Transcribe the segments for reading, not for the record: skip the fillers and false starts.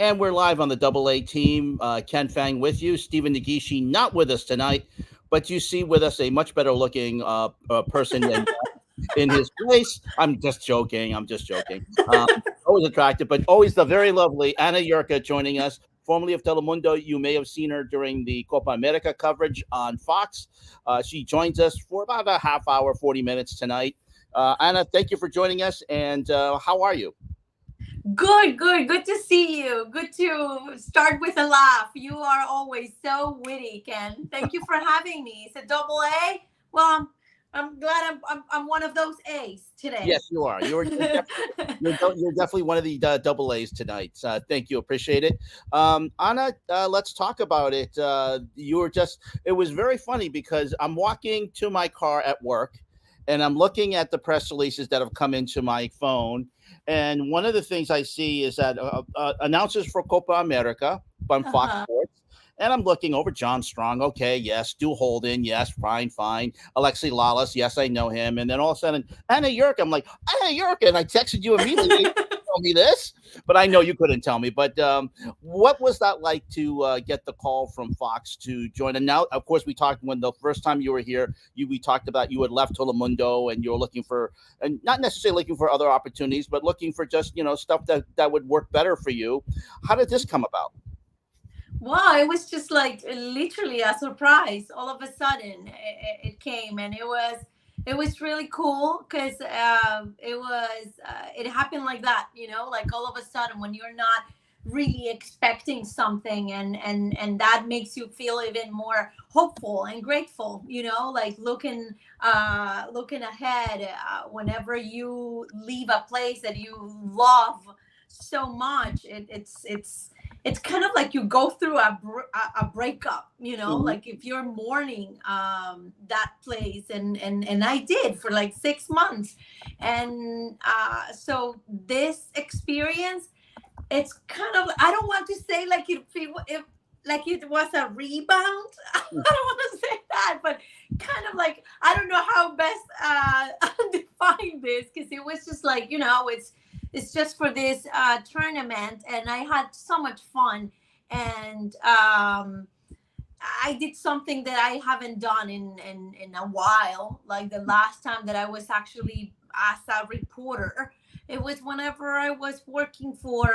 And we're live on the Double A team. Ken Fang with you. Stephen Nagishi not with us tonight, but you see with us a much better looking person than in his place. I'm just joking. I'm just joking. Always attractive, but always the very lovely Anna Jurka joining us, formerly of Telemundo. You may have seen her during the Copa America coverage on Fox. She joins us for about a half hour, 40 minutes tonight. Anna, thank you for joining us. And how are you? Good to see you. Good to start with a laugh. You are always so witty, Ken. Thank you for having me. It's a double A. Well, I'm glad I'm one of those A's today. Yes, you are. You're definitely one of the double A's tonight. Thank you, appreciate it. Anna, let's talk about it. You were just. It was very funny because I'm walking to my car at work, and I'm looking at the press releases that have come into my phone. And one of the things I see is that announcers for Copa America on Fox Uh-huh. Sports. And I'm looking over John Strong. Okay, yes. Stu Holden. Yes, fine, fine. Alexi Lawless. Yes, I know him. And then all of a sudden, Anna Yurk. I'm like, Anna Yurk. And I texted you immediately. Tell me this, but I know you couldn't tell me. But what was that like to get the call from Fox to join? And now, of course, we talked when the first time you were here. We talked about you had left Telemundo and you were looking for, and not necessarily looking for other opportunities, but looking for just stuff that would work better for you. How did this come about? Wow, it was just like literally a surprise. All of a sudden, it came, and it was really cool because it happened like that. Like all of a sudden when you're not really expecting something, and that makes you feel even more hopeful and grateful. Like looking ahead, whenever you leave a place that you love so much, it's kind of like you go through a breakup, Mhm. like if you're mourning that place, and I did for like 6 months. And so this experience, it's kind of, I don't want to say like if like it was a rebound. I don't want to say that, but kind of like, I don't know how best define this, because it was just like, it's just for this tournament, and I had so much fun. And I did something that I haven't done in a while. Like the last time that I was actually as a reporter, it was whenever I was working for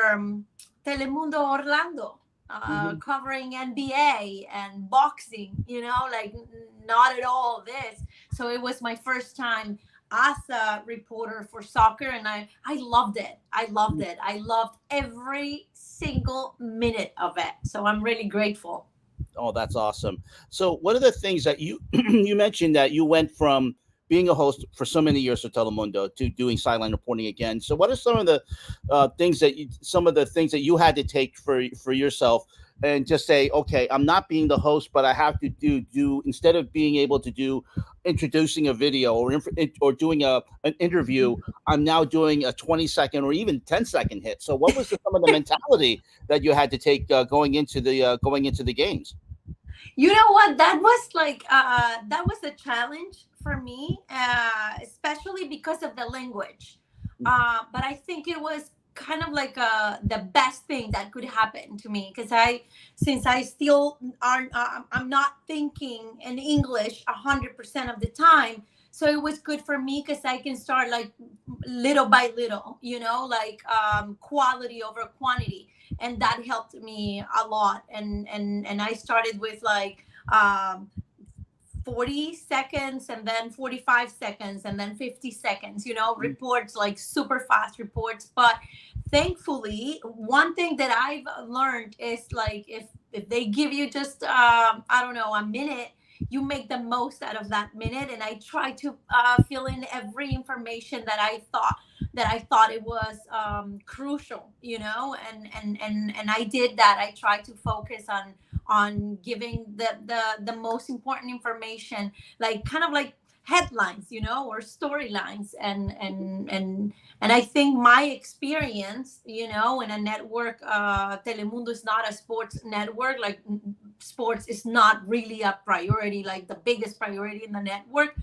Telemundo Orlando, Mhm. covering NBA and boxing. Like not at all this. So it was my first time as a reporter for soccer, and I loved it. I loved it. I loved every single minute of it. So I'm really grateful. Oh, that's awesome. So, what are the things that you you mentioned that you went from being a host for so many years for Telemundo to doing sideline reporting again? So, what are some of the things that you had to take for yourself and just say, okay, I'm not being the host, but I have to do instead of being able to do introducing a video or doing an interview, I'm now doing a 20-second or even 10-second hit. So, what was some of the mentality that you had to take going into the games? You know what? That was like that was a challenge for me, especially because of the language. But I think it was kind of like the best thing that could happen to me, because since I still aren't, I'm not thinking in English 100% of the time. So it was good for me because I can start like little by little, like quality over quantity, and that helped me a lot. And I started with like 40 seconds, and then 45 seconds, and then 50 seconds, reports, like super fast reports. But thankfully, one thing that I've learned is like, if they give you just I don't know, a minute, you make the most out of that minute. And I try to fill in every information that I thought it was crucial, and I did that. I tried to focus on giving the most important information, like kind of like headlines, or storylines. And I think my experience, in a network, Telemundo is not a sports network. Like sports is not really a priority, like the biggest priority in the network.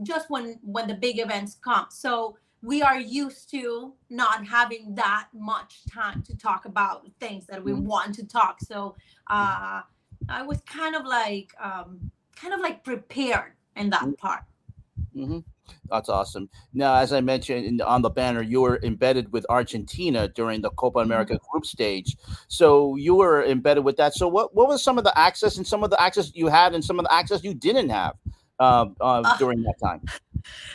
Just when the big events come. So we are used to not having that much time to talk about things that we Mhm. want to talk. So I was kind of like prepared in that part. Hmm. That's awesome. Now, as I mentioned on the banner, you were embedded with Argentina during the Copa Mhm. America group stage. So you were embedded with that. So what was some of the access and some of the access you had and some of the access you didn't have during that time?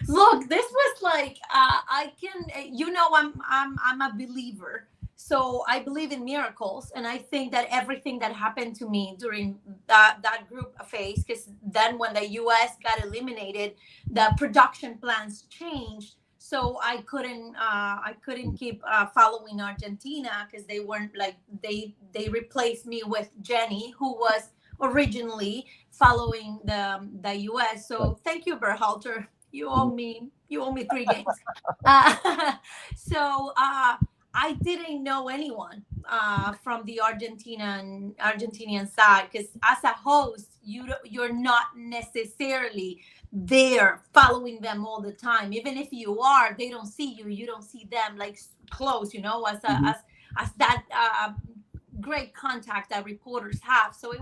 Look, this was like I can, I'm a believer. So I believe in miracles, and I think that everything that happened to me during that group phase, because then when the U.S. got eliminated, the production plans changed. So I couldn't keep following Argentina because they weren't like they replaced me with Jenny, who was originally following the U.S. Right. So thank you, Berhalter. You owe Mhm. me. You owe me 3 games. Uh, so I didn't know anyone from the Argentinian side because as a host, you're not necessarily there following them all the time. Even if you are, they don't see you. You don't see them like close. Mhm. As that great contact that reporters have. So it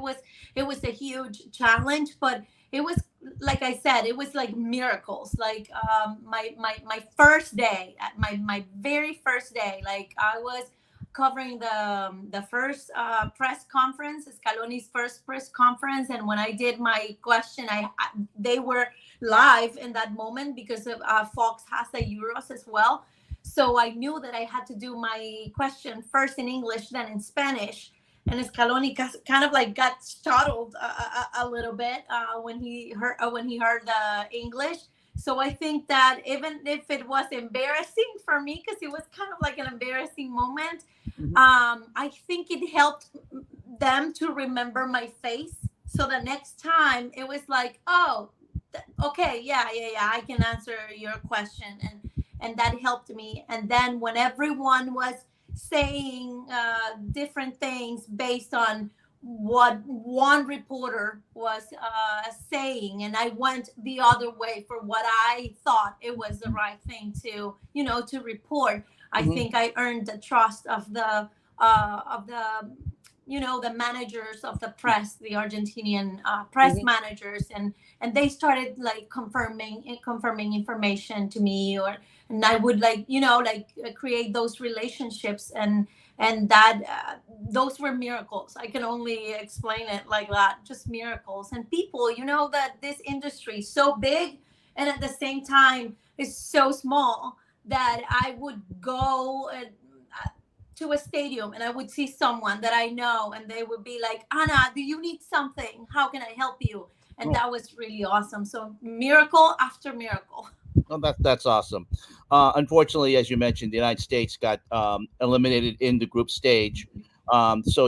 was a huge challenge, but it was, like I said, it was like miracles. Like my first day, at my very first day, like I was covering the first press conference, Scaloni's first press conference, and when I did my question, they were live in that moment because of Fox has the Euros as well. So I knew that I had to do my question first in English, then in Spanish. And Scaloni kind of like got startled a little bit when he heard the English. So I think that even if it was embarrassing for me, because it was kind of like an embarrassing moment, Mhm. I think it helped them to remember my face. So the next time it was like, oh, okay, yeah, yeah, yeah, I can answer your question, and that helped me. And then when everyone was saying different things based on what one reporter was saying, and I went the other way for what I thought it was the right thing to report. I Mhm. think I earned the trust of the managers of the press, the Argentinian press Mhm. managers, and they started like confirming information to me, and I would create those relationships, and that those were miracles. I can only explain it like that, just miracles. And people, that this industry is so big, and at the same time is so small, that I would go to a stadium and I would see someone that I know, and they would be like, Anna, do you need something? How can I help you? And Oh, that was really awesome. So miracle after miracle. well, that's awesome. Unfortunately, as you mentioned, the United States got eliminated in the group stage. So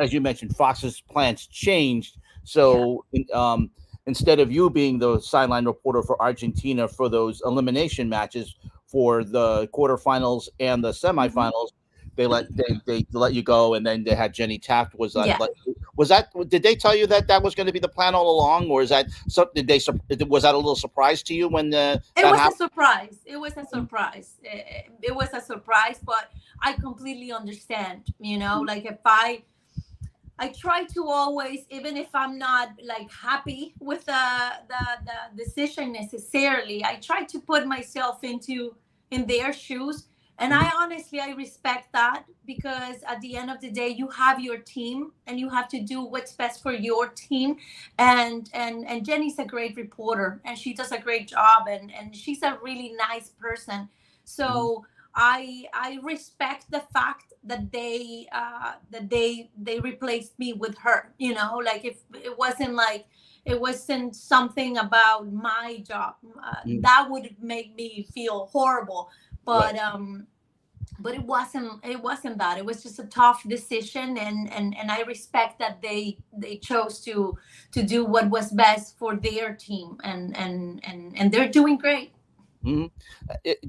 as you mentioned, Fox's plans changed. Yeah. So instead of you being the sideline reporter for Argentina for those elimination matches for the quarterfinals and the Hmm. semifinals, they let you go, and then they had Jenny Taft. Yeah. Was that, did they tell you that that was going to be the plan all along, or is that something? Was that a little surprise to you when It that was a happened? surprise. It was a surprise. It was a surprise, but I completely understand. Like if I try to always, even if I'm not like happy with the decision necessarily, I try to put myself in their shoes. And Mhm. I respect that, because at the end of the day, you have your team and you have to do what's best for your team. And Jenny's a great reporter, and she does a great job, and she's a really nice person. Mhm. So I respect the fact that they replaced me with her. Like if it wasn't something about my job, Mhm. that would make me feel horrible. Right. But it wasn't that. It was just a tough decision, and I respect that they chose to do what was best for their team, and they're doing great. Mhm.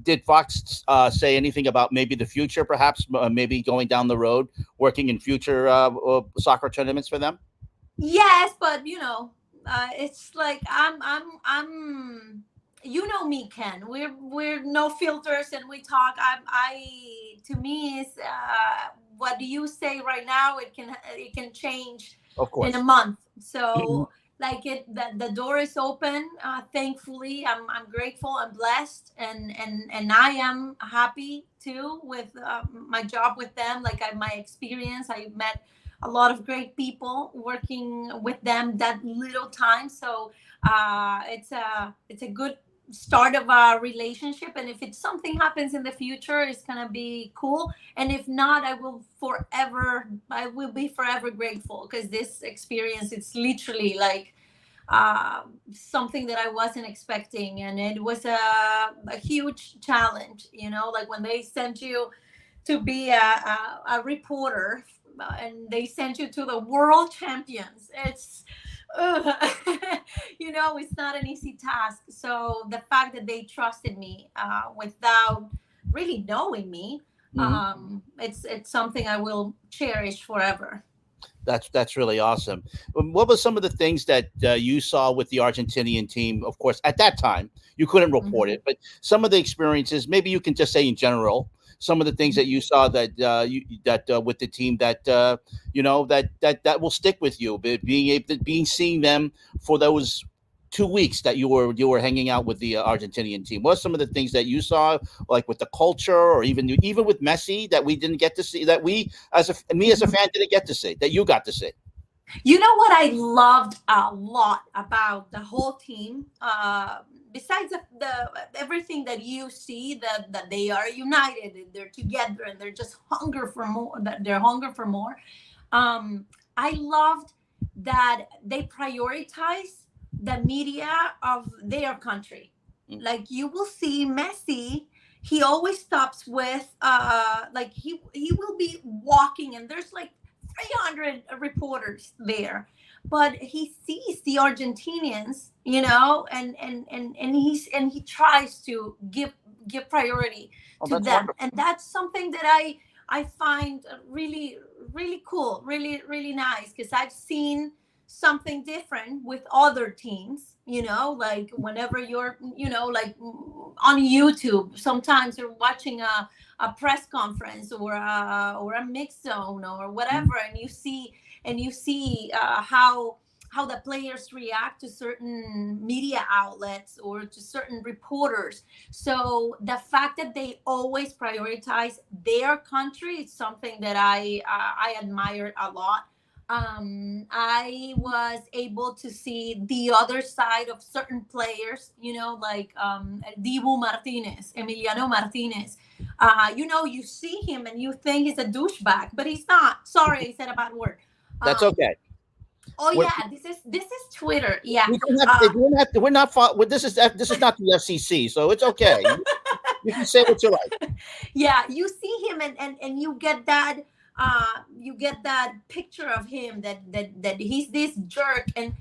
Did Fox say anything about maybe the future, perhaps maybe going down the road, working in future soccer tournaments for them? Yes, but it's like I'm you know me, Ken. We're no filters, and we talk. I to me is what do you say right now? It can change Of in a course. month. So like the door is open. Thankfully, I'm grateful. I'm blessed, and I am happy too with my job with them. Like my experience, I met a lot of great people working with them that little time. So it's a good start of a relationship, and if it's something happens in the future, it's gonna be cool, and if not, I will be forever grateful, because this experience, it's literally like something that I wasn't expecting, and it was a huge challenge, like when they sent you to be a reporter, and they sent you to the world champions. It's it's not an easy task. So the fact that they trusted me without really knowing me, Mhm. it's something I will cherish forever. That's really awesome. What was some of the things that you saw with the Argentinian team? Of course, at that time you couldn't report Mhm. it, but some of the experiences, maybe you can just say in general, some of the things that you saw that with the team that that will stick with you. Being able to being seeing them for those 2 weeks that you were hanging out with the Argentinian team. What are some of the things that you saw, like with the culture, or even with Messi, that we didn't get to see, that we me as a Mhm. fan didn't get to see, that you got to see? You know what I loved a lot about the whole team, besides the everything that you see, that they are united, and they're together, and they're just hunger for more. That they're hunger for more. I loved that they prioritize the media of their country. Mm. Like you will see Messi, he always stops with like he will be walking, and there's like 300 reporters there, but he sees the Argentinians, and he tries to give priority Oh, to that's them, wonderful. and that's something that I find really, really cool, really, really nice, because I've seen something different with other teams. Like whenever you're, like on YouTube, sometimes you're watching a press conference, or a mix zone, or Mm. whatever, and you see how the players react to certain media outlets or to certain reporters. So the fact that they always prioritize their country is something that I admired a lot. I was able to see the other side of certain players, like Dibu Martinez, Emiliano Martinez. You see him and you think he's a douchebag, but he's not. Sorry, I said a bad word. That's Um, okay. oh We're, yeah, this is Twitter. Yeah. we don't have. Uh, We don't have to, we're not. This is not the FCC, so it's okay. You can say what you like. yeah, you see him, and you get that picture of him, that he's this jerk, and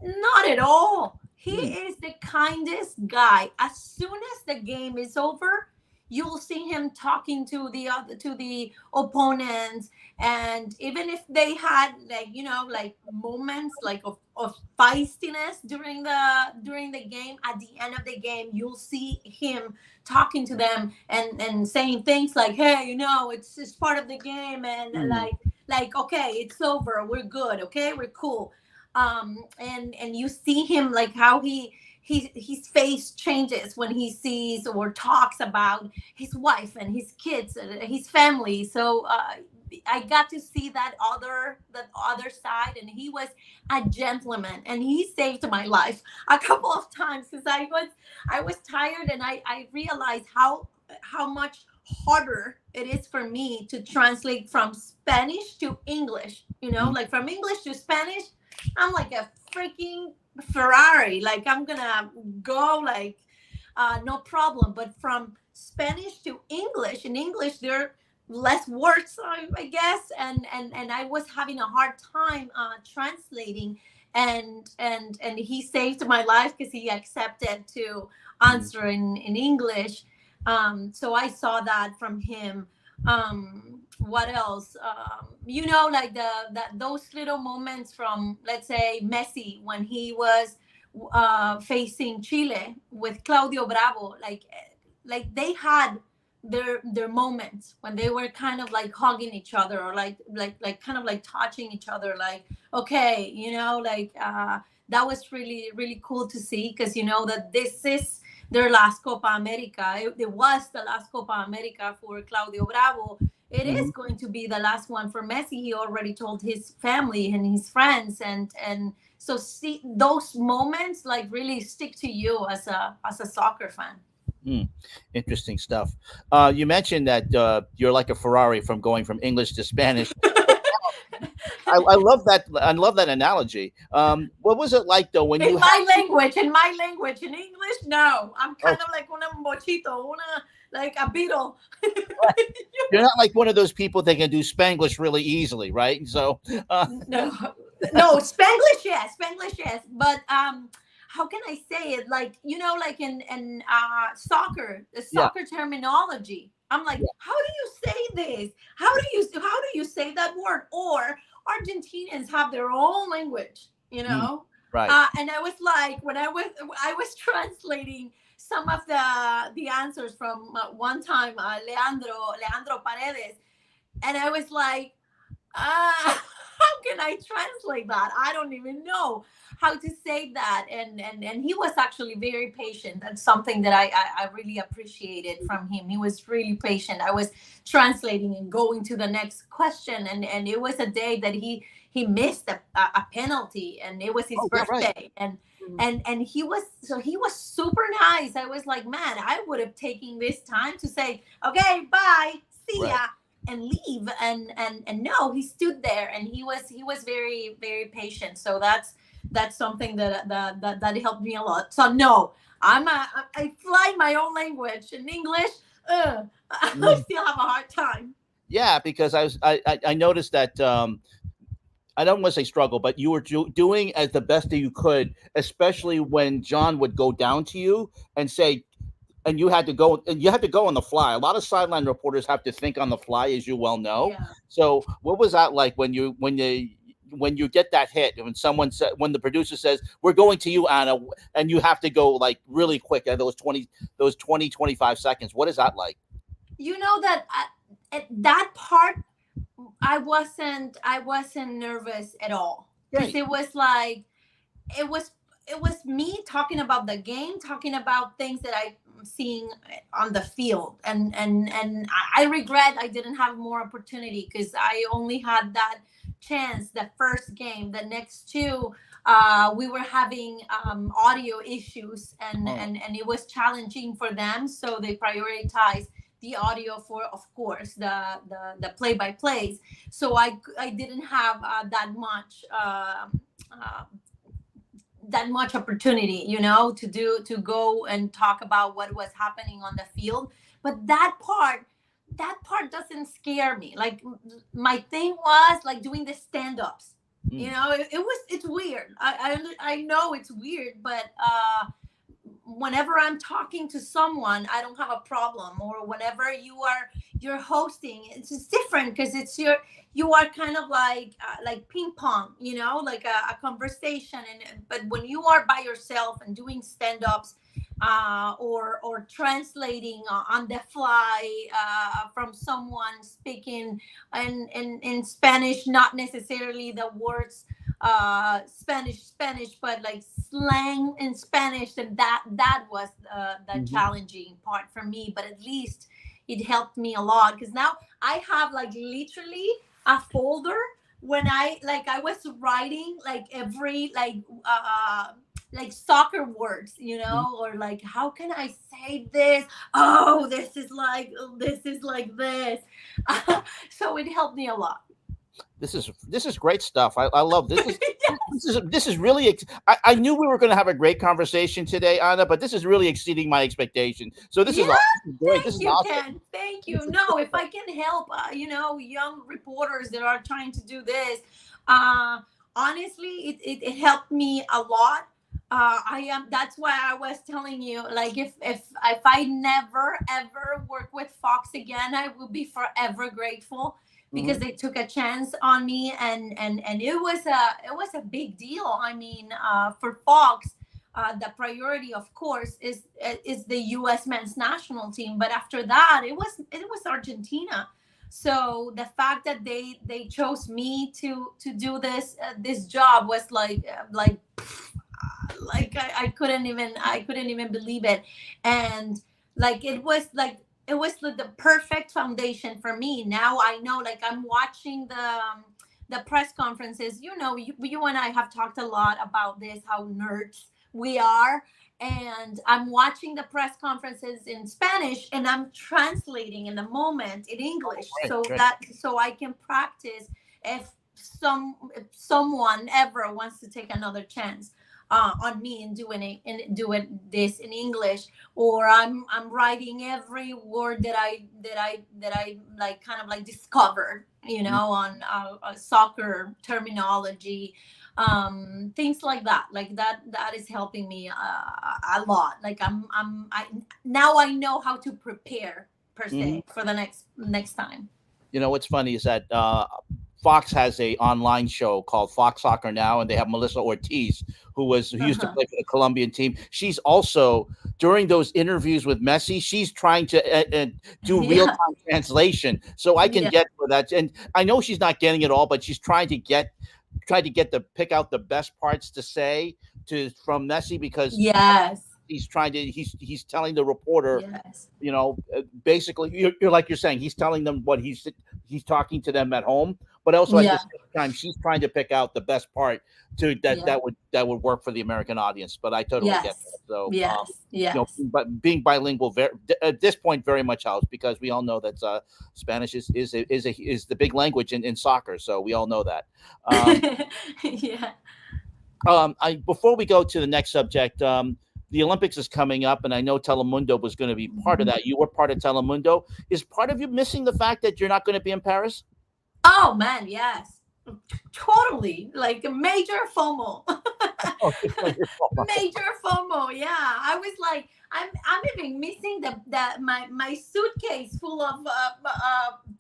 not at all. He Mm. is the kindest guy. As soon as the game is over, you'll see him talking to the opponents, and even if they had, like, like moments like of feistiness during the game, at the end of the game, you'll see him talking to them, and saying things like, hey, it's part of the game, and Mm. like, okay, it's over, we're good, okay, we're cool. And you see him, like how his face changes when he sees or talks about his wife and his kids and his family. So I got to see that other side, and he was a gentleman, and he saved my life a couple of times, because I was tired, and I realized how much harder it is for me to translate from Spanish to English. Mm. Like from English to Spanish, I'm like a freaking Ferrari. Like I'm gonna go like no problem. But from Spanish to English, in English there are less words, I guess, and I was having a hard time translating, and he saved my life because he accepted to Mm. answer in English. So I saw that from him. What else? Like those little moments from, let's say, Messi, when he was facing Chile with Claudio Bravo, like they had their moments when they were kind of like hugging each other, or like kind of like touching each other, like, okay, like that was really really cool to see, because that this is their last Copa America. It was the last Copa America for Claudio Bravo. It is Mhm. going to be the last one for Messi. He already told his family and his friends, and so see those moments like really stick to you as a soccer fan. Mm, interesting stuff. You mentioned that you're like a Ferrari from going from English to Spanish. I love that. I love that analogy. What was it like though when you In had? my language, in English, no. I'm Oh, kind of like una mochito, like a beetle. you're not like one of those people that can do Spanglish really easily, right? So, No, no, Spanglish, yes, Spanglish, yes. But how can I say it? Like, like in soccer, the yeah, soccer terminology. I'm like, yeah, how do you say this? How do you say that word? Or Argentinians have their own language, mm, right. and I was like, when I was translating some of the answers from one time, Leandro Paredes, and I was like, how can I translate that? I don't even know how to say that. And he was actually very patient. That's something that I really appreciated from him. He was really patient. I was translating and going to the next question, and it was a day that he missed a penalty, and it was his Oh, yeah, right. birthday, and Mhm. and he was super nice. I was like, man, I would have taken this time to say, okay, bye, see Right. ya, and leave, and no, he stood there, and he was very very patient. So that's something that helped me a lot. So no, I fly my own language. In English, I Mm. still have a hard time. Yeah, because I noticed that I don't want to say struggle, but you were doing as the best that you could, especially when John would go down to you and say, and you had to go on the fly. A lot of sideline reporters have to think on the fly, as you well know. Yeah. So, what was that like when you get that hit, when someone said, when the producer says, "We're going to you, Anna," and you have to go like really quick at those 25 seconds? What is that like? That at that part, I wasn't nervous at all, because Great. it was like, it was it was me talking about the game, talking about things that I'm seeing on the field, and I regret I didn't have more opportunity, because I only had that chance the first game. The next two, we were having audio issues, and, Oh, and and it was challenging for them, so they prioritized the audio for, of course, the play by plays. So I didn't have uh, that much opportunity, to go and talk about what was happening on the field. But that part doesn't scare me. Like, my thing was like doing the stand-ups. mm, It's weird. I know it's weird, but whenever I'm talking to someone, I don't have a problem. Or whenever you're hosting, it's just different, because you are kind of like ping pong, like a conversation. And but when you are by yourself and doing stand ups, or translating on the fly, from someone speaking in Spanish, not necessarily the words Spanish, but like slang in Spanish, and that was the mhm. challenging part for me. But at least it helped me a lot, because now I have like literally a folder, when I was writing like every like soccer words, or like, how can I say this? Oh, this is like this. So it helped me a lot. This is great stuff. I love this. This is really. I knew we were going to have a great conversation today, Anna, but this is really exceeding my expectation. So this is Yeah, awesome. This is great. This thank is you, awesome. Ken. Thank This you. is No, if wonderful. I can help, young reporters that are trying to do this, uh, honestly, it helped me a lot. I am. That's why I was telling you, like, if I never ever work with Fox again, I will be forever grateful, because Mhm. they took a chance on me, and it was a big deal. I mean, for Fox. the priority, of course, is the U.S. men's national team. But after that, it was Argentina. So the fact that they chose me to do this job was like I couldn't even believe it. And like it was the perfect foundation for me. Now I know, like, I'm watching the press conferences. You and I have talked a lot about this, how nerds we are. And I'm watching the press conferences in Spanish, and I'm translating in the moment in English, Right, right. so I can practice if if someone ever wants to take another chance on me and doing this in English. Or I'm writing every word that I like, kind of like discovered, on soccer terminology, things like that. Like that is helping me a lot. Like I now I know how to prepare, per Mhm. se, for the next time. What's funny is that Fox has a online show called Fox Soccer Now, and they have Melissa Ortiz, who used to Uh-huh. play for the Colombian team. She's also, during those interviews with Messi, she's trying to do real Yeah, time translation, so I can yeah, get for that. And I know she's not getting it all, but she's trying to pick out the best parts to say to from Messi, because yes, he's telling the reporter, yes, basically, you're like you're saying, he's telling them what he's talking to them at home, but also at the yeah, same time she's trying to pick out the best part to that yeah, that would work for the American audience. But I totally get that. yes, So yes, yes. but being bilingual at this point very much helps, because we all know that Spanish is the big language in soccer, so we all know that. um, Yeah. I Before we go to the next subject, the Olympics is coming up, and I know Telemundo was going to be part of Mhm. that. You were part of Telemundo. Is part of you missing the fact that you're not going to be in Paris? Oh man, yes. Totally. Like a major FOMO. Oh, it's not your fault. Major FOMO. Yeah. I was like, I'm even missing my suitcase full of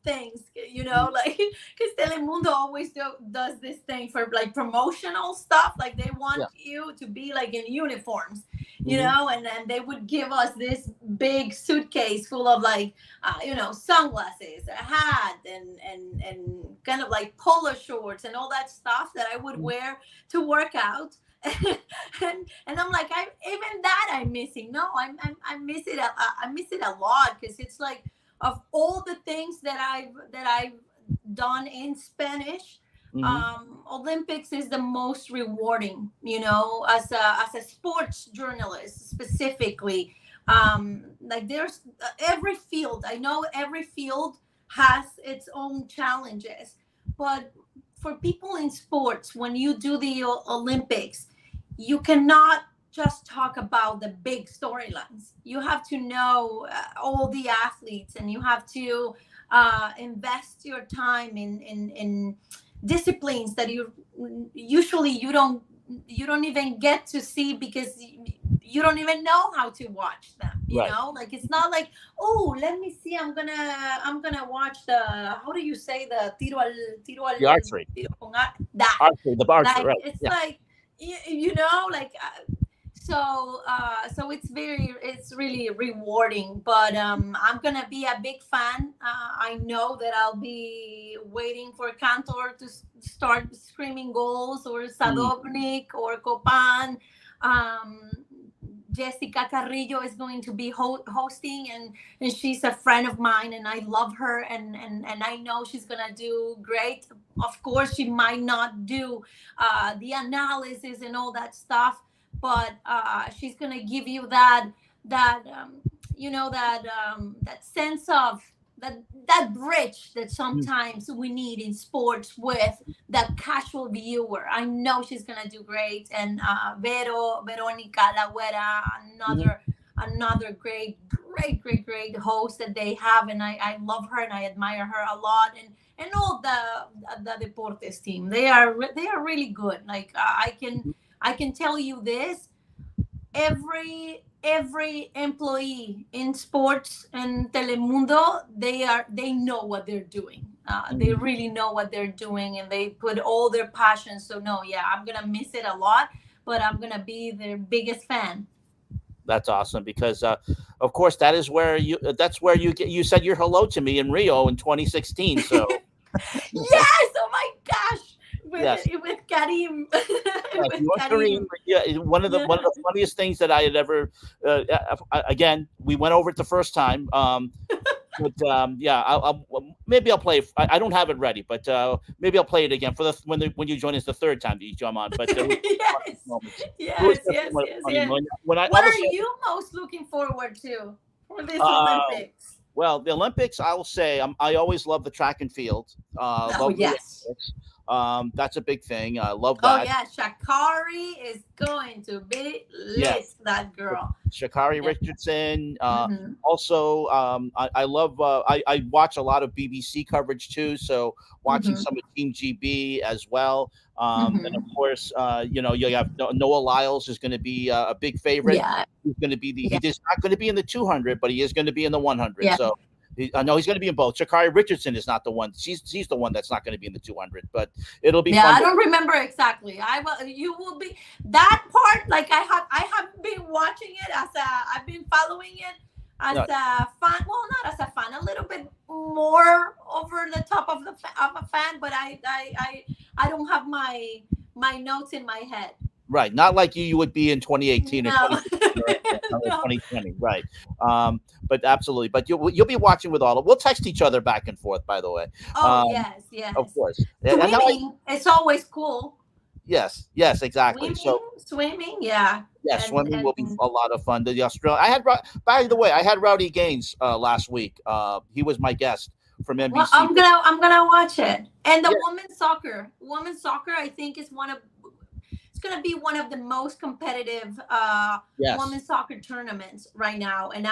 things, like, because Telemundo always does this thing for like promotional stuff. Like they want Yeah. you to be like in uniforms, Hmm. and then they would give us this big suitcase full of like sunglasses, a hat, and kind of like polo shorts and all that stuff that I would wear to work out. And I'm like, I even that I'm missing. No, I miss it. I miss it a lot, because it's like, of all the things that I've done in Spanish, Hmm. Olympics is the most rewarding. As a sports journalist specifically. Like there's every field. I know every field has its own challenges, but for people in sports, when you do the Olympics, you cannot just talk about the big storylines. You have to know all the athletes, and you have to invest your time in disciplines that you usually you don't even get to see, because you don't even know how to watch them. Right. Like, it's not like, oh, let me see, I'm gonna watch the, how do you say, the The archery, tiro con that. the archer, Like, right? it's Yeah. like, like, so it's really rewarding. But I'm gonna be a big fan. I know that I'll be waiting for Cantor to start screaming goals, or Mm. Sadovnik, or Copan. um Jessica Carrillo is going to be hosting, and she's a friend of mine, and I love her, and I know she's gonna do great. Of course, she might not do the analysis and all that stuff, but she's gonna give you that sense of that bridge that Mm. sometimes we need in sports with the casual viewer. I know she's gonna do great. And Veronica Lagüera, Mhm. another great host that they have, and I love her and I admire her a lot. And all the Deportes team, they are really good. Like, I can tell you this: every employee in sports and Telemundo, they know what they're doing. They really know what they're doing, and they put all their passion. So no, yeah, I'm gonna miss it a lot. but I'm gonna be their biggest fan. That's awesome because, of course, that's where you said your hello to me in Rio in 2016. So Yes! Oh my gosh! yes, With Karim, yes, with you and Kareem. Karim. Yeah, one of the funniest things that I had ever. Again, we went over it the first time. But yeah, maybe I'll play. I don't have it ready, but maybe I'll play it again for when you join us the third time that you come on. But it was funny Yes, moments. It was yes, yes, definitely yes, a funny yes. moment when I What all of a are sudden. you most looking forward to for this Uh, Olympics? well, the Olympics, I'll say I always love the track and field. Oh Love the yes. Olympics. That's a big thing. I love Oh that. yeah, Shakari is going to be lit. Yes. That girl. Shakari Yeah. Richardson. Hmm. Also, I love. I watch a lot of BBC coverage too. So watching Hmm. some of Team GB as well. And of Hmm. course, you have Noah Lyles is going to be a big favorite. Yeah. He's going to be Yeah. he's not going to be in the 200, but he is going to be in the 100. Yeah. So. I know he's going to be in both. Shakari Richardson is not the one. She's the one that's not going to be in the 200, but it'll be Yeah, fun. I don't remember exactly. I will. You will be that part. Like I have been watching it as a. I've been following it as No, a fan. Well, not as a fan. A little bit more over the top of of a fan. But I don't have my notes in my head. right, not like you would be in 2018 or No. 2016 or No. 2020, right? But absolutely, but you'll be watching with all of. We'll text each other back and forth, by the way. Oh Um, yes, of yes. course, and now Swimming. It's always cool. yes, exactly. Swimming, So swimming. Yeah. yes, And swimming will be and a lot of fun. The Australia, by the way, I had Rowdy Gaines last week. He was my guest from well, NBC. I'm gonna watch it. And the Yeah, women's soccer, I think is one of it's gonna be one of the most competitive yes, women's soccer tournaments right now. And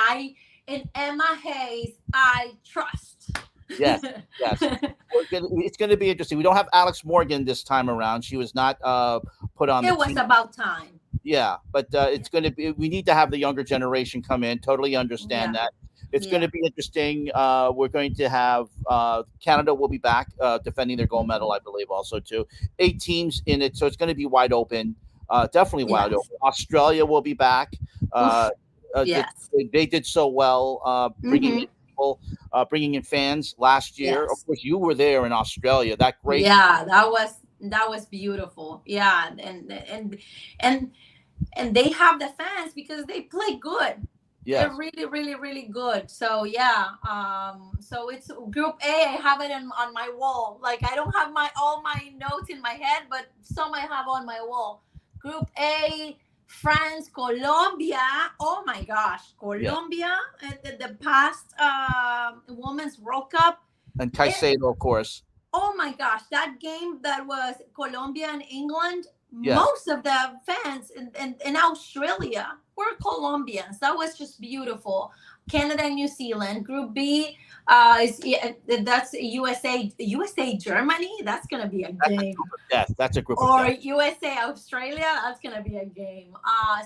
in Emma Hayes, I trust. yes, yes. It's going to be interesting. We don't have Alex Morgan this time around. She was not put on the It was team. about time. Yeah, but it's going to be. We need to have the younger generation come in. Totally understand Yeah, that. It's going yeah. to be interesting. We're going to have Canada will be back defending their gold medal, Mhm. I believe, also too. 8 teams in it, so it's going to be wide open. Definitely wide Yes. open. Australia will be back. Uh, Oof. th- Yes. they did so well bringing in Hmm. people, bringing in fans last year. Of Yes. course, you were there in Australia. That great. Yeah, that was beautiful. Yeah, and and they have the fans because they play good. They're Yes. really, really, really good. So yeah, so it's Group A. I have it on my wall. Like I don't have my all my notes in my head, but some I have on my wall. Group A, France, Colombia. Oh my gosh, Yeah. Colombia at the past Women's World Cup. And It, Caicedo, of course. oh my gosh, that game that was Colombia and England, Yes. most of the fans in Australia were Colombians. That was just beautiful. Canada and New Zealand. Group B, that's USA Germany. That's gonna be a That's a game. group of death. That's a group of Or death. USA Australia. That's gonna be a game.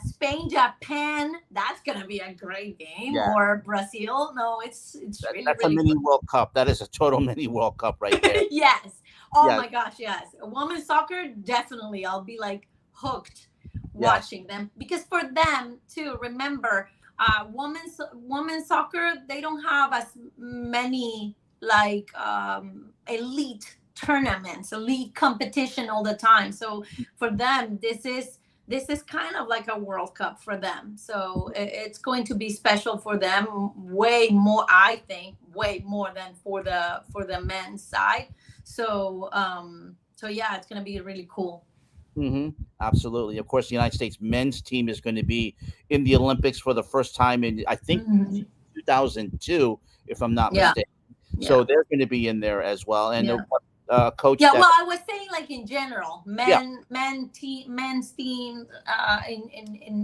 Spain Japan. That's gonna be a great game. Yeah. Or Brazil. No, it's really That's a really mini World Cup. That is a total mini World Cup right there. yes. Oh Yeah. my gosh, yes. Women's soccer, definitely. I'll be like hooked Yes. watching them because for them too. Remember, women's soccer, they don't have as many like elite tournaments, elite competition all the time. So for them, this is kind of like a World Cup for them. So it's going to be special for them, way more, I think, way more than for the men's side. So yeah, it's gonna be really cool. Absolutely. Of course, the United States men's team is going to be in the Olympics for the first time in, I think, Mhm. 2002, if I'm not Yeah, mistaken. So yeah, they're going to be in there as well. And yeah. coach Yeah, that, well, I was saying like in general, yeah, men's team,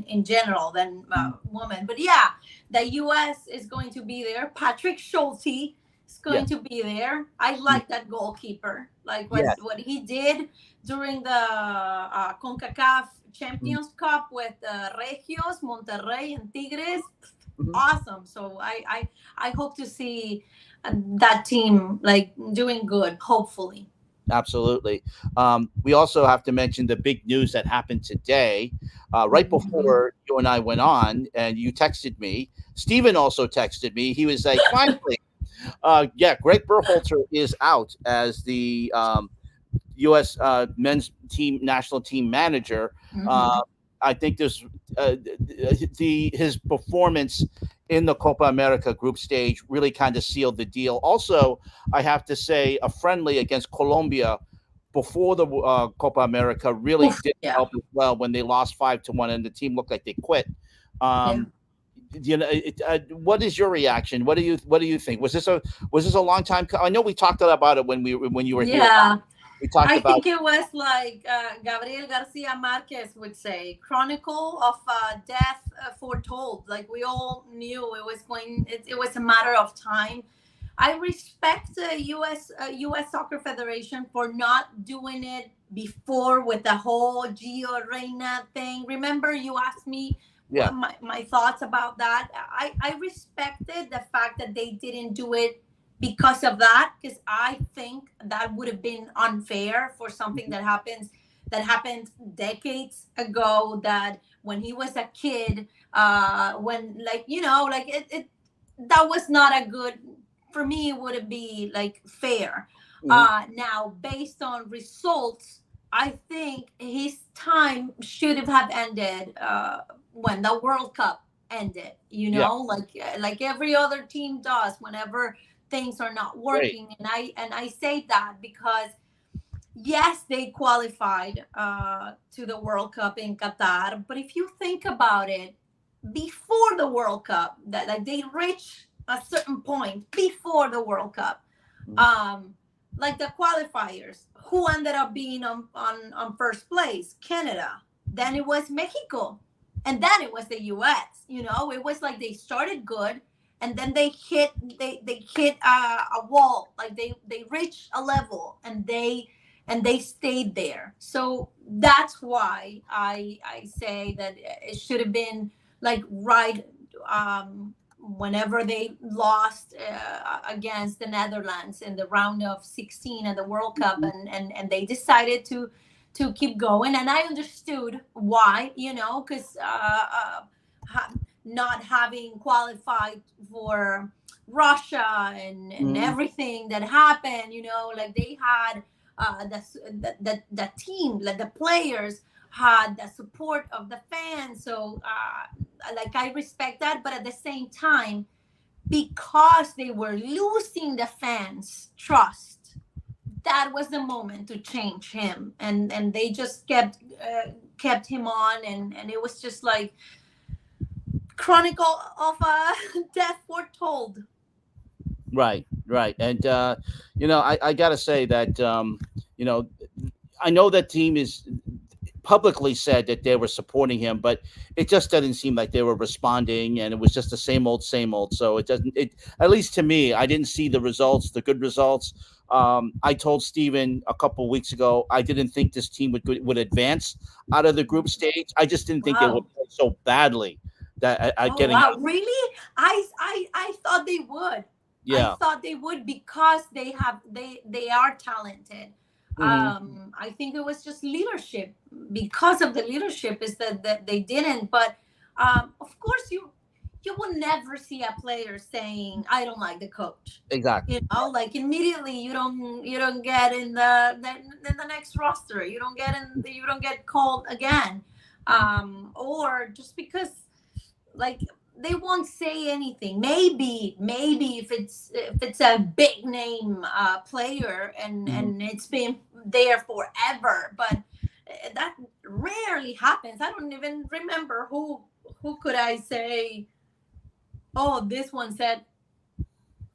in general than women. But yeah, the U.S. is going to be there. Patrick Schulte is yeah, going to be there. I like that goalkeeper, like yes, what he did during the CONCACAF mhm, Champions Cup with Regios, Monterrey, and Tigres. mhm. Awesome. So I hope to see that team like doing good. Hopefully. Absolutely. We also have to mention the big news that happened today, right Mhm. before you and I went on, and you texted me. Steven also texted me. He was like, finally, yeah, Greg Berhalter is out as the U.S. Men's team national team manager. Uh, Mhm. I think there's the his performance in the Copa America group stage really kind of sealed the deal. Also, I have to say, a friendly against Colombia before the Copa America really Oof, did yeah, help as well when they lost 5-1 and the team looked like they quit. yeah, Um, what is your reaction? What do you think? Was this a long time? I know we talked about it when you were here. yeah. We talked I about think it was like Gabriel Garcia Marquez would say, "Chronicle of death foretold." Like we all knew it was going. It was a matter of time. I respect the U.S. Soccer Federation for not doing it before with the whole Gio Reyna thing. Remember, you asked me yeah, what my thoughts about that. I respected the fact that they didn't do it because of that, because I think that would have been unfair for something that happened decades ago. That when he was a kid, when like like it that was not a good, for me it wouldn't be like fair. hmm Now based on results, I think his time should have ended when the World Cup ended, yeah, like every other team does whenever things are not great, working. And I say that because yes, they qualified to the World Cup in Qatar, but if you think about it, before the World Cup, that like they reached a certain point before the World Cup, Mhm. um, like the qualifiers, who ended up being on first place? Canada. Then it was Mexico, and then it was the U.S. It was like they started good, and then they hit a wall. Like they reached a level, and they stayed there. So that's why I say that it should have been like right whenever they lost against the Netherlands in the round of 16 at the World Cup, and they decided to keep going. And I understood why, because ha- not having qualified for Russia and Mhm. everything that happened, like they had the team, like the players had the support of the fans. So like I respect that, but at the same time, because they were losing the fans trust, that was the moment to change him. And they just kept him on, and it was just like chronicle of a death foretold. Right, right, and I gotta say that you know, I know that team is publicly said that they were supporting him, but it just doesn't seem like they were responding, and it was just the same old, same old. So it doesn't. It at least to me, I didn't see the results, the good results. I told Steven a couple of weeks ago I didn't think this team would advance out of the group stage. I just didn't think they would Wow. play so badly that at Oh getting wow, out. really? I thought they would. I Yeah. thought they would because they are talented. hmm I think it was just leadership. Because of the leadership is that they didn't. But of course you will never see a player saying I don't like the coach. Exactly. Like immediately you don't get in the next roster. You don't get called again. Or just because like they won't say anything. Maybe if it's a big name player and hmm and it's been there forever, but that rarely happens. I don't even remember who could I say. Oh, this one said.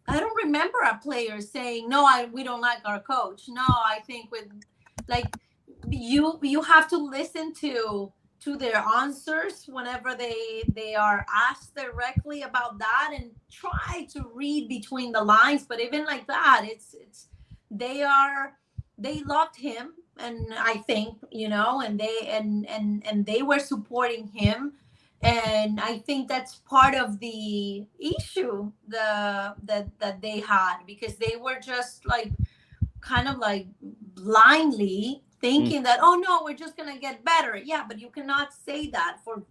I don't remember a player saying no. We don't like our coach. No, I think with like you have to listen to their answers whenever they are asked directly about that, and try to read between the lines. But even like that, it's they are they loved him, and I think and they were supporting him. And I think that's part of the issue that they had, because they were just like kind of like blindly Mm, thinking that, oh no, we're just gonna get better. Yeah, but you cannot say that for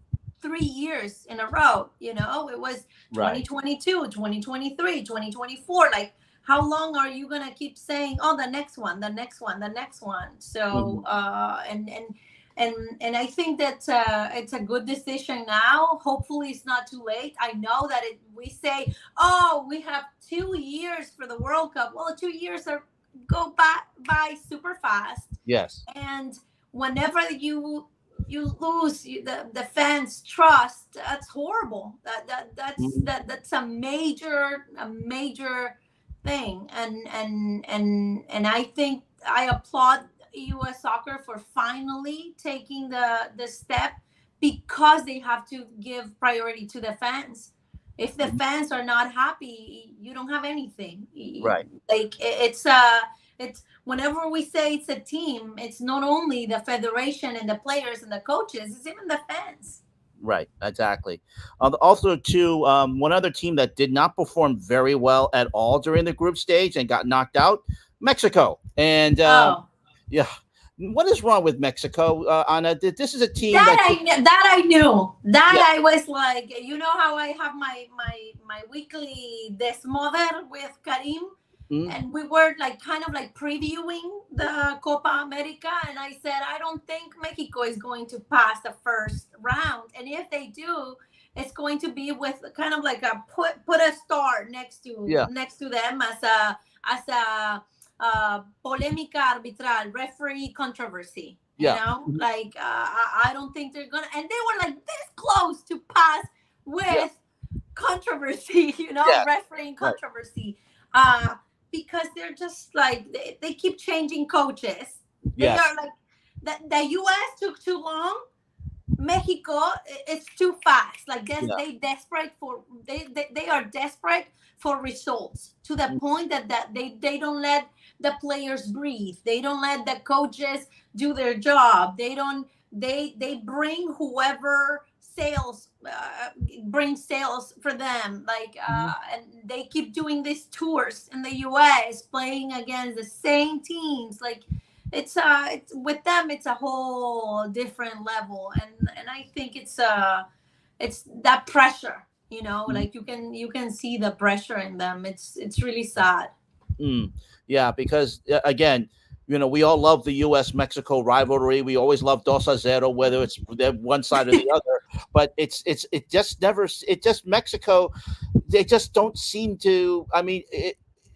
3 years in a row. It was right. 2022, 2023, 2024. Like, how long are you gonna keep saying, oh, the next one, the next one, the next one? So Mhm. and I think that it's a good decision now. Hopefully it's not too late. I know that we say, oh, we have 2 years for the World Cup. Well, 2 years are go by super fast. Yes. And whenever you lose the fans trust, that's horrible. Mhm. That's a major thing. And I think I applaud US soccer for finally taking the step, because they have to give priority to the fans. If the Mhm. fans are not happy, you don't have anything. Right. Like, it's whenever we say it's a team, it's not only the federation and the players and the coaches, it's even the fans. Right, exactly. Also, too, one other team that did not perform very well at all during the group stage and got knocked out, Mexico. And Oh, yeah, what is wrong with Mexico, Anna? This is a team that that, I knew. yeah, That I was like, how I have my weekly desmother with Karim, mm, and we were like kind of like previewing the Copa America, and I said I don't think Mexico is going to pass the first round, and if they do, it's going to be with kind of like a put a star yeah, next to them as a polemica arbitral, referee controversy. yeah, mhm, Like, I don't think they're gonna, and they were like this close to pass yeah, with controversy, yeah, refereeing right, controversy, uh, because they're just like they keep changing coaches. They yes, are like the U.S. took too long. Mexico, it's too fast. Like, yeah, they are desperate for results, to the mm, point that they don't let the players breathe. They don't let the coaches do their job. They bring whoever sales brings sales for them. Like, mhm, and they keep doing these tours in the US, playing against the same teams. Like, it's with them, it's a whole different level. And I think it's that pressure, mhm. like you can see the pressure in them. It's really sad. Mm, yeah, because again, we all love the U.S. Mexico rivalry. We always love 2-0, whether it's one side or the other. But it just never. It just Mexico. They just don't seem to. I mean,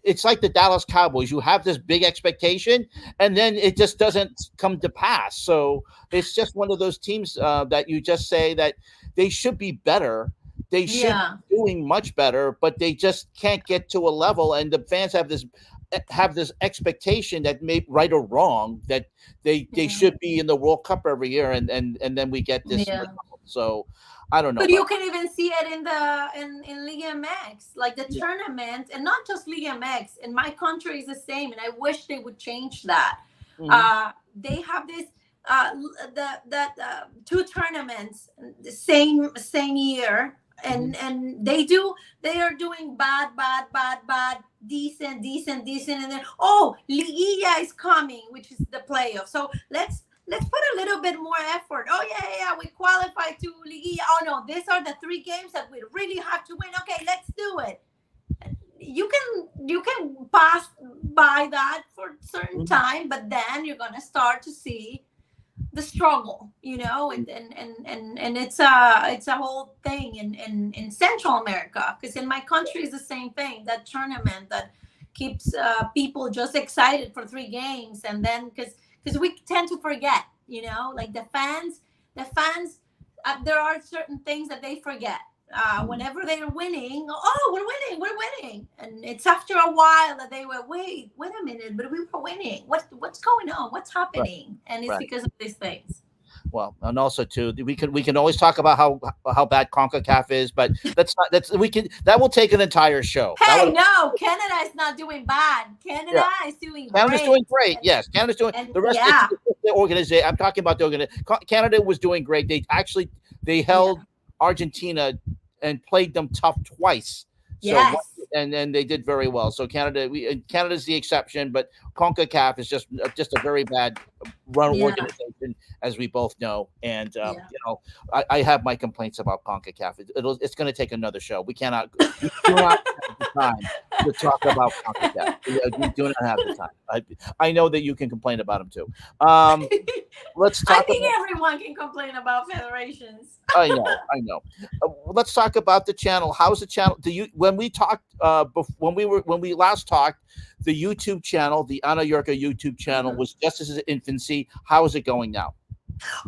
it's like the Dallas Cowboys. You have this big expectation, and then it just doesn't come to pass. So it's just one of those teams that you just say that they should be better. They should Yeah, be doing much better, but they just can't get to a level. And the fans have this expectation that, may right or wrong, that they yeah, should be in the World Cup every year, and then we get this yeah. result. So I don't know But about you can even see it in Liga MX, like the yeah. tournament, and not just Liga MX. In my country is the same, and I wish they would change that. Mhm. They have this two tournaments the same year, Mhm. and they are doing bad, decent, and then, oh, Liguilla is coming, which is the playoff. So let's put a little bit more effort. Oh, yeah, we qualified to Liguilla. Oh no, these are the three games that we really have to win. Okay, let's do it. You can pass by that for a certain Mhm. time, but then you're gonna start to see the struggle, and it's a whole thing in Central America, because in my country is the same thing. That tournament that keeps people just excited for 3 games, and then because we tend to forget, like the fans, there are certain things that they forget. Mhm. Whenever they're winning, oh, we're winning, and it's after a while that they were, wait a minute, but we were winning. What's going on? What's Right, happening? And it's right. because of these things. Well, and also too, we can always talk about how bad Concacaf is, but that's not that's we can that will take an entire show. That would Hey, no, Canada is not doing bad. Yeah. Canada is doing Canada's great. doing great. And Yes, Canada's doing and the rest. It's yeah, the organization. I'm talking about the organization. Canada was doing great. They yeah, held Argentina and played them tough twice. So yes, and they did very well. So Canada's the exception, but CONCACAF is just a very bad run Yeah, organization, as we both know. And yeah. I have my complaints about CONCACAF. It's going to take another show. We do not have the time to talk about CONCACAF. We do not have the time. I know that you can complain about them too. Um, let's I talk think about. everyone can complain about federations. I know, I know. Let's talk about the channel. How's the channel? Do you when we talked when we last talked, the YouTube channel, the Ana Yurka YouTube channel, Mhm. was just as infancy. How is it going now?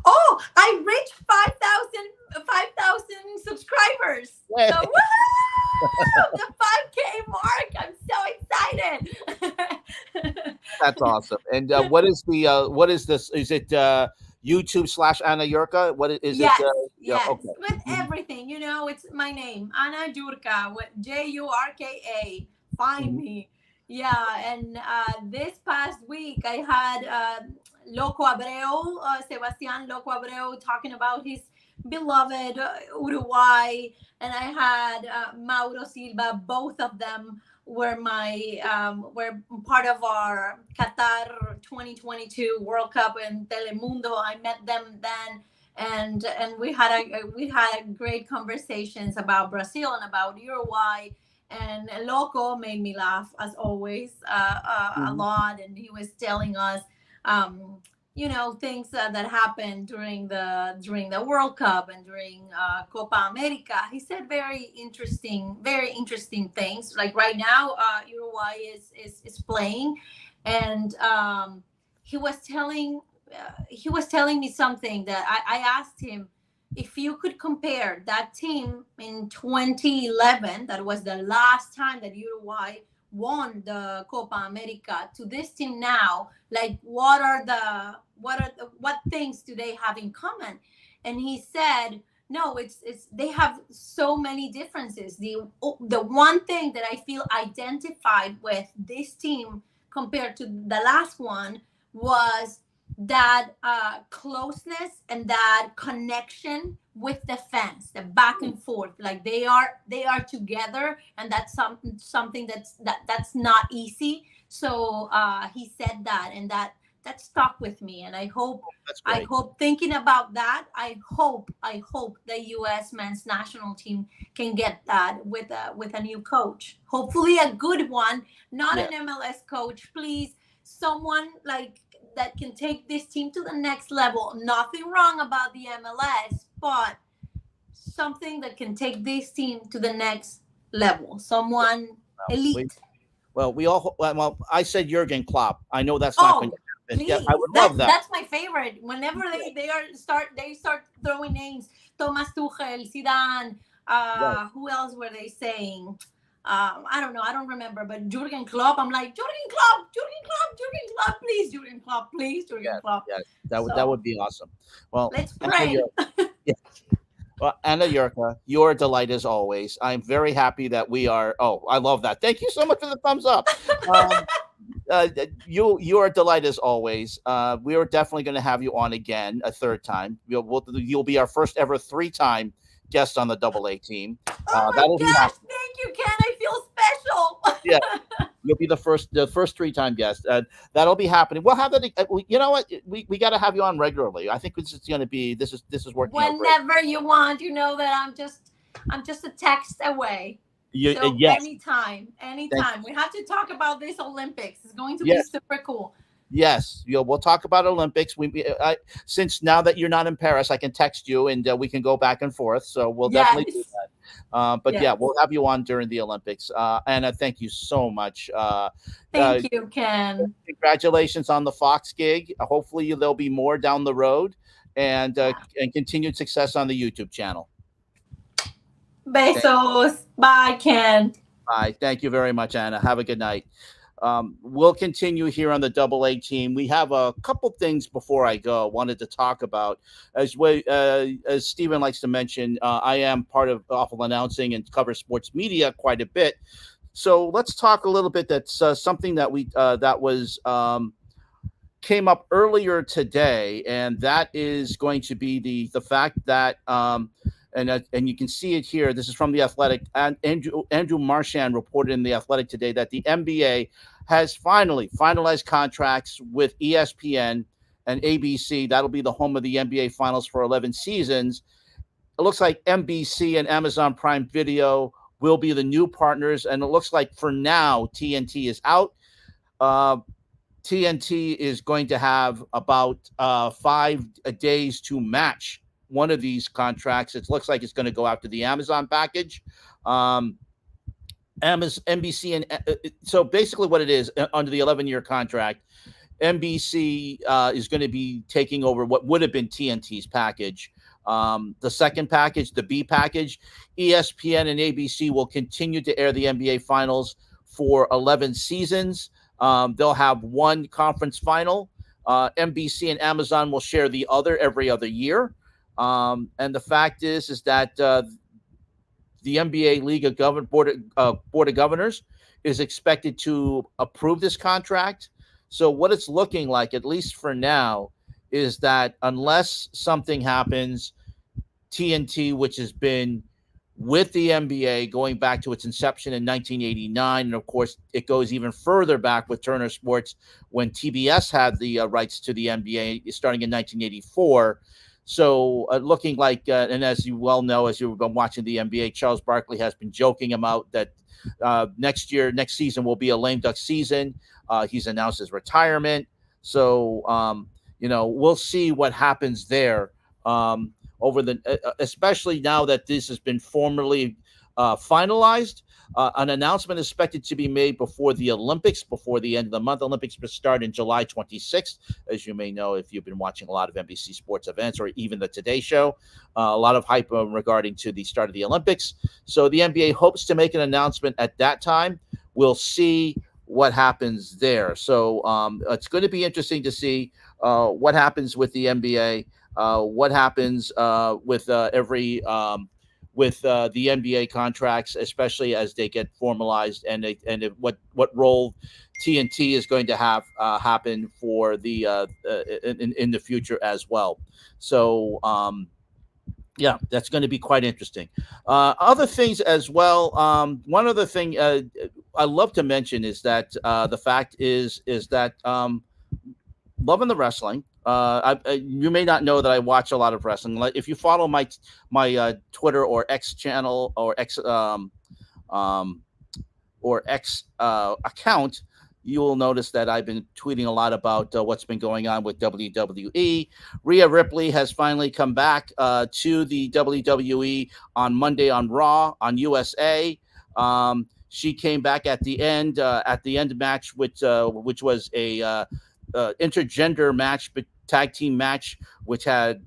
Oh, I reached 5,000 subscribers. Yeah, So woohoo! The 5K mark. I'm so excited. that's awesome. And what is this? Is it YouTube / Ana Yurka? Is it? Yes, Yeah, yes, okay. with Mhm, everything. It's my name, Ana Jurka, with Jurka. Find mhm, me. Yeah, and this past week I had Loco Abreu, Sebastian Loco Abreu, talking about his beloved Uruguay, and I had Mauro Silva. Both of them were part of our Qatar 2022 World Cup in Telemundo. I met them then, and we had great conversations about Brazil and about Uruguay. And Loco made me laugh as always a mhm. lot, and he was telling us um, things that happened during the World Cup and during Copa America. He said very interesting things. Like right now, Uruguay is playing, and he was telling me something that I asked him if you could compare that team in 2011, that was the last time that Uruguay won the Copa America, to this team now, like what things do they have in common? And he said, no, it's they have so many differences. The one thing that I feel identified with this team compared to the last one was that closeness and that connection with the fans, the back and forth. Like they are together, and that's something that's not easy. So he said that, and that stuck with me. And That's I great. hope, thinking about that, I hope the U.S. men's national team can get that with a new coach. Hopefully, a good one, not Yeah. an MLS coach, please. Someone like that can take this team to the next level. Nothing wrong about the MLS, but something that can take this team to the next level. Someone We elite. we all I said Jurgen Klopp. I know that's not going to Oh, happen. Yeah, I please. would love That's that. that's my favorite. Whenever they start throwing names, Thomas Tuchel, Zidane, Right. who else were they saying? I don't know. I don't remember. But Jurgen Klopp, I'm like Jurgen Klopp, Jurgen Klopp, Jurgen Klopp, please, Jurgen Klopp, please, Jurgen Yes, Klopp. yes. That So would be awesome. Well, let's Anna, pray. yeah. Well, Anna Yurka, you're a delight as always. I'm very happy that we are. Oh, I love that. Thank you so much for the thumbs up. Um, you're a delight as always. We are definitely going to have you on again a third time. You'll be our first ever 3-time guest on the Double A team. Oh my That'll be gosh! happening. Thank you, Ken. I feel special. Yeah, you'll be the first 3-time guest. That'll be happening. We'll have that. You know what? We got to have you on regularly. I think this is going to be. This is working out great. Whenever you want, you know that I'm just a text away. So Yes. anytime, Thank anytime. We have to talk about this Olympics. It's going to be Yes. super cool. Yes, we'll talk about Olympics. Since now that you're not in Paris, I can text you and we can go back and forth. So we'll definitely do Yes. that. But yeah, Yes. we'll have you on during the Olympics. Anna, thank you so much. Uh, Thank you, Ken. Congratulations on the Fox gig. Hopefully, there'll be more down the road, Yeah. and continued success on the YouTube channel. Thank, Besos. Bye, Ken. bye. Thank you very much, Anna. Have a good night. We'll continue here on the Double A team. We have a couple things before I go. Wanted to talk about as Stephen likes to mention. I am part of Awful Announcing and cover sports media quite a bit. So let's talk a little bit. That's something that we that was came up earlier today, and that is going to be the fact that and you can see it here. This is from the Athletic. And Andrew Marchand reported in the Athletic today that the NBA has finally finalized contracts with ESPN and ABC. That'll be the home of the NBA Finals for 11 seasons. It looks like NBC and Amazon Prime Video will be the new partners, and it looks like for now TNT is out. Uh, TNT is going to have about 5 days to match one of these contracts. It looks like it's going to go out to the Amazon package. Amazon, NBC, and so basically what it is under the 11-year contract, NBC is going to be taking over what would have been TNT's package. The second package, the B package, ESPN and ABC will continue to air the NBA Finals for 11 seasons. They'll have one conference final. NBC and Amazon will share the other every other year. And the fact is that the NBA League of Board of Governors is expected to approve this contract. So what it's looking like, at least for now, is that unless something happens, TNT, which has been with the NBA going back to its inception in 1989, and of course it goes even further back with Turner Sports when TBS had the rights to the NBA starting in 1984. So looking like, and as you well know, as you've been watching the NBA, Charles Barkley has been joking about that next season will be a lame duck season. He's announced his retirement. So, we'll see what happens there over especially now that this has been formally finalized. An announcement is expected to be made before the Olympics, before the end of the month. Olympics will start in July 26th, as you may know if you've been watching a lot of NBC sports events or even the Today Show. A lot of hype regarding to the start of the Olympics. So the NBA hopes to make an announcement at that time. We'll see what happens there. So it's going to be interesting to see what happens with the NBA, what happens with the NBA contracts, especially as they get formalized, and what role TNT is going to have happen for the in the future as well. So yeah, that's going to be quite interesting. Other things as well. One other thing I love to mention is that the fact is that loving the wrestling. You may not know that I watch a lot of wrestling. Like if you follow my Twitter or X channel or X account, you will notice that I've been tweeting a lot about what's been going on with WWE. Rhea Ripley has finally come back to the WWE on Monday on Raw on USA. She came back at the end match, which was a intergender match, tag team match, which had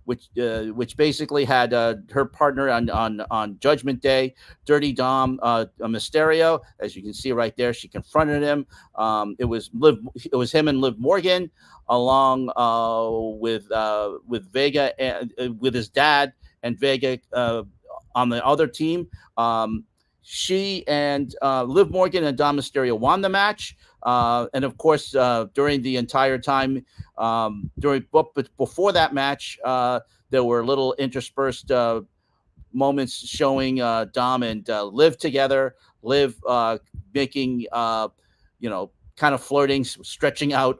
which basically had her partner on Judgment Day, Dirty Dom Mysterio. As you can see right there, she confronted him. It was him and Liv Morgan, along with Vega and with his dad and Vega on the other team. She and Liv Morgan and Dom Mysterio won the match. And of course, during the entire time, before that match, there were little interspersed moments showing Dom and Liv together. Liv making, kind of flirting, stretching out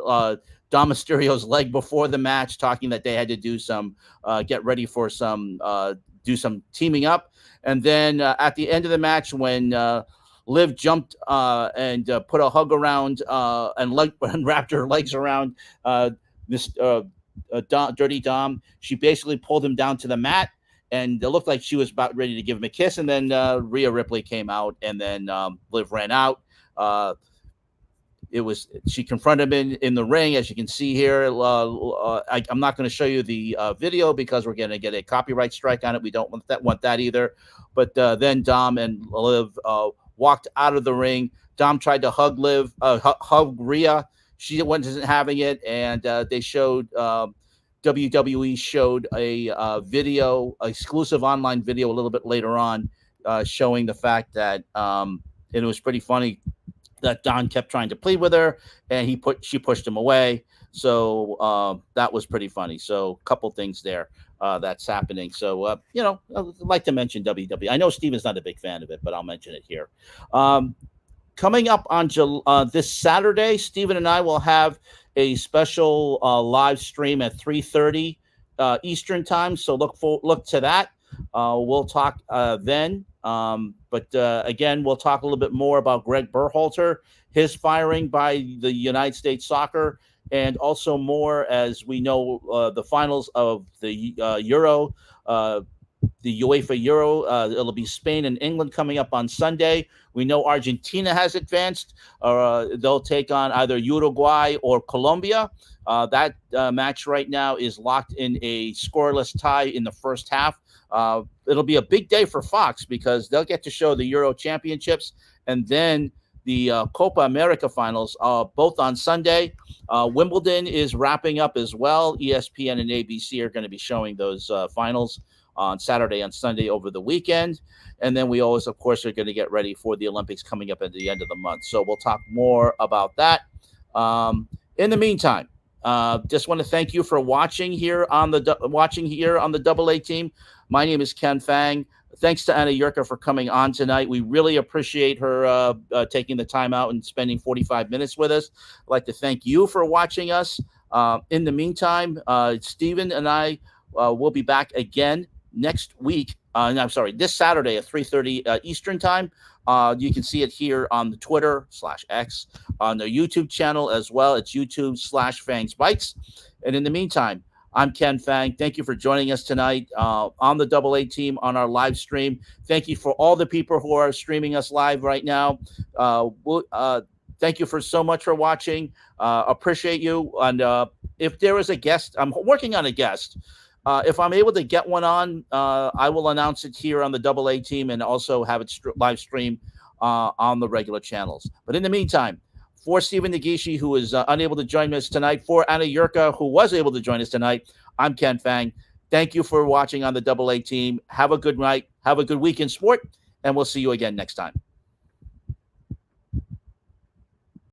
Dom Mysterio's leg before the match, talking that they had to do some, get ready for some, do some teaming up. And then at the end of the match, when Liv jumped and put a hug around and wrapped her legs around Dirty Dom, she basically pulled him down to the mat, and it looked like she was about ready to give him a kiss. And then Rhea Ripley came out, and then Liv ran out. She confronted him in the ring, as you can see here. I'm not going to show you the video because we're going to get a copyright strike on it. We don't want that either. But then Dom and Liv walked out of the ring. Dom tried to hug Rhea. She wasn't having it, and they showed WWE showed a video, exclusive online video, a little bit later on, showing the fact that and it was pretty funny that Don kept trying to plead with her, and she pushed him away. So that was pretty funny. So a couple things there. that's happening. So, I'd like to mention WWE. I know Steven's not a big fan of it, but I'll mention it here. Um, Coming up on this Saturday, Stephen and I will have a special live stream at 3:30 Eastern time. So look to that. We'll talk then. But again, we'll talk a little bit more about Greg Berhalter, his firing by the United States Soccer, and also more as we know the finals of the Euro. The UEFA Euro. It'll be Spain and England coming up on Sunday. We know Argentina has advanced. They'll take on either Uruguay or Colombia. That match right now is locked in a scoreless tie in the first half. It'll be a big day for Fox because they'll get to show the Euro Championships and then the Copa America finals, both on Sunday. Wimbledon is wrapping up as well. ESPN and ABC are going to be showing those finals on Saturday and Sunday over the weekend. And then we always, of course, are going to get ready for the Olympics coming up at the end of the month. So we'll talk more about that. In the meantime, just want to thank you for watching here on the Double A team. My name is Ken Fang. Thanks to Anna Jurka for coming on tonight. We really appreciate her taking the time out and spending 45 minutes with us. I'd like to thank you for watching us. In the meantime, Stephen and I will be back again next week. This Saturday at 3:30 Eastern time. You can see it here on the Twitter/X, on the YouTube channel as well. It's YouTube/Fangs Bites. And in the meantime, I'm Ken Fang. Thank you for joining us tonight on the Double A team on our live stream. Thank you for all the people who are streaming us live right now. Thank you for so much for watching. Appreciate you. And if there is a guest, I'm working on a guest. If I'm able to get one on, I will announce it here on the Double A team and also have it live stream on the regular channels. But in the meantime, for Stephen Nagishi, who is unable to join us tonight, for Anna Jurka, who was able to join us tonight, I'm Ken Fang. Thank you for watching on the Double A team. Have a good night. Have a good week in sport, and we'll see you again next time.